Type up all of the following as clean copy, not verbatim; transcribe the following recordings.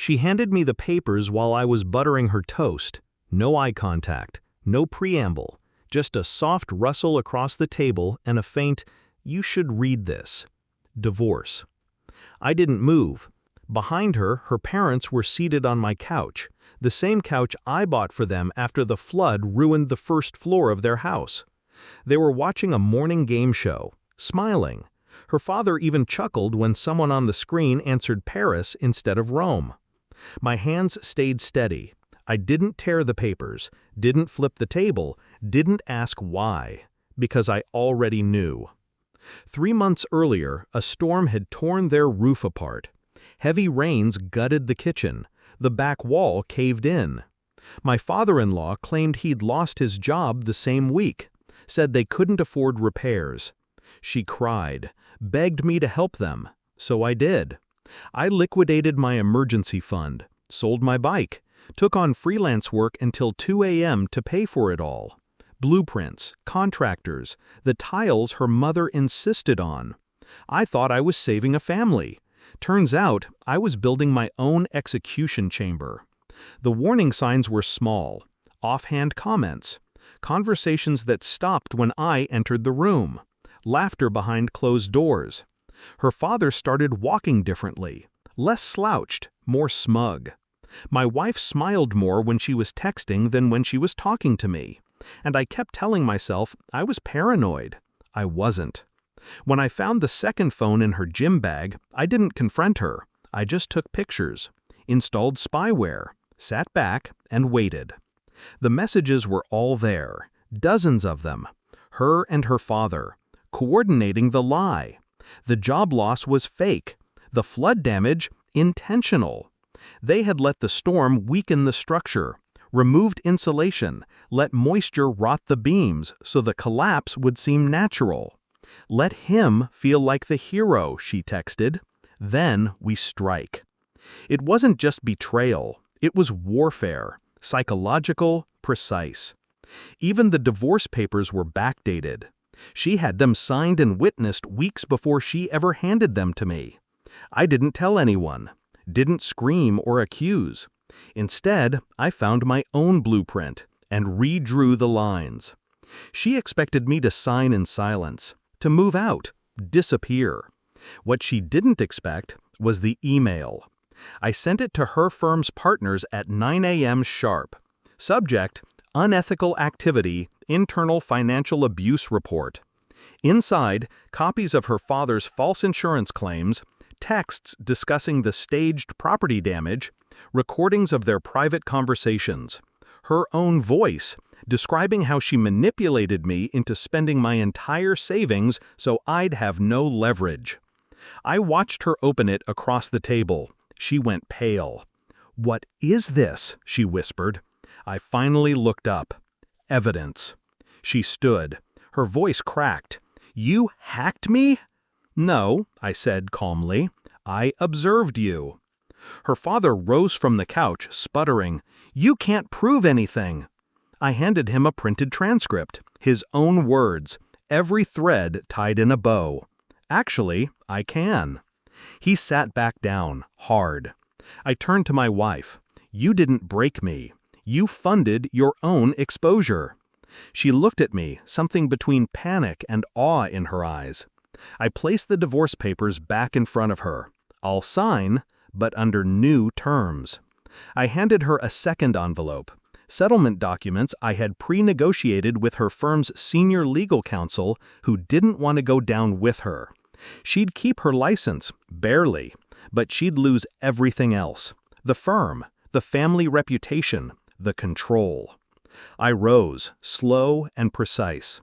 She handed me the papers while I was buttering her toast. No eye contact, no preamble, just a soft rustle across the table and a faint, "You should read this." Divorce. I didn't move. Behind her, her parents were seated on my couch, the same couch I bought for them after the flood ruined the first floor of their house. They were watching a morning game show, smiling. Her father even chuckled when someone on the screen answered Paris instead of Rome. My hands stayed steady. I didn't tear the papers, didn't flip the table, didn't ask why, because I already knew. 3 months earlier, a storm had torn their roof apart. Heavy rains gutted the kitchen. The back wall caved in. My father-in-law claimed he'd lost his job the same week, said they couldn't afford repairs. She cried, begged me to help them, so I did. I liquidated my emergency fund, sold my bike, took on freelance work until 2 a.m. to pay for it all. Blueprints, contractors, the tiles her mother insisted on. I thought I was saving a family. Turns out, I was building my own execution chamber. The warning signs were small, offhand comments, conversations that stopped when I entered the room, laughter behind closed doors. Her father started walking differently, less slouched, more smug. My wife smiled more when she was texting than when she was talking to me, and I kept telling myself I was paranoid. I wasn't. When I found the second phone in her gym bag, I didn't confront her. I just took pictures, installed spyware, sat back, and waited. The messages were all there, dozens of them. Her and her father, coordinating the lie. The job loss was fake. The flood damage, intentional. They had let the storm weaken the structure, removed insulation, let moisture rot the beams so the collapse would seem natural. Let him feel like the hero, she texted. Then we strike. It wasn't just betrayal, it was warfare, psychological, precise. Even the divorce papers were backdated. She had them signed and witnessed weeks before she ever handed them to me. I didn't tell anyone, didn't scream or accuse. Instead, I found my own blueprint and redrew the lines. She expected me to sign in silence, to move out, disappear. What she didn't expect was the email. I sent it to her firm's partners at 9 a.m. sharp. Subject, Unethical Activity, Internal Financial Abuse Report. Inside, copies of her father's false insurance claims, texts discussing the staged property damage, recordings of their private conversations, her own voice describing how she manipulated me into spending my entire savings so I'd have no leverage. I watched her open it across the table. She went pale. "What is this?" she whispered. I finally looked up. Evidence. She stood. Her voice cracked. "You hacked me?" "No," I said calmly. "I observed you." Her father rose from the couch, sputtering, "You can't prove anything." I handed him a printed transcript, his own words, every thread tied in a bow. "Actually, I can." He sat back down, hard. I turned to my wife. "You didn't break me. You funded your own exposure." She looked at me, something between panic and awe in her eyes. I placed the divorce papers back in front of her. "I'll sign, but under new terms." I handed her a second envelope. Settlement documents I had pre-negotiated with her firm's senior legal counsel who didn't want to go down with her. She'd keep her license, barely, but she'd lose everything else. The firm, the family reputation, the control. I rose, slow and precise.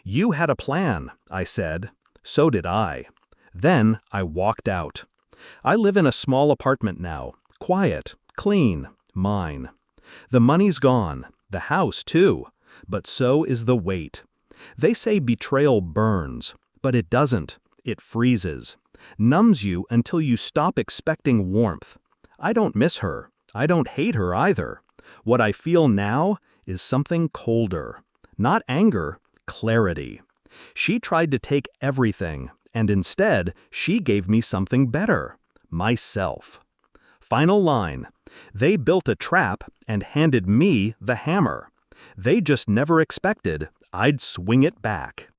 "You had a plan," I said. So did I. Then I walked out. I live in a small apartment now, quiet, clean, mine. The money's gone, the house too, but so is the weight. They say betrayal burns, but it doesn't. It freezes, numbs you until you stop expecting warmth. I don't miss her. I don't hate her either. What I feel now is something colder. Not anger, clarity. She tried to take everything, and instead, she gave me something better. Myself. Final line. They built a trap and handed me the hammer. They just never expected I'd swing it back.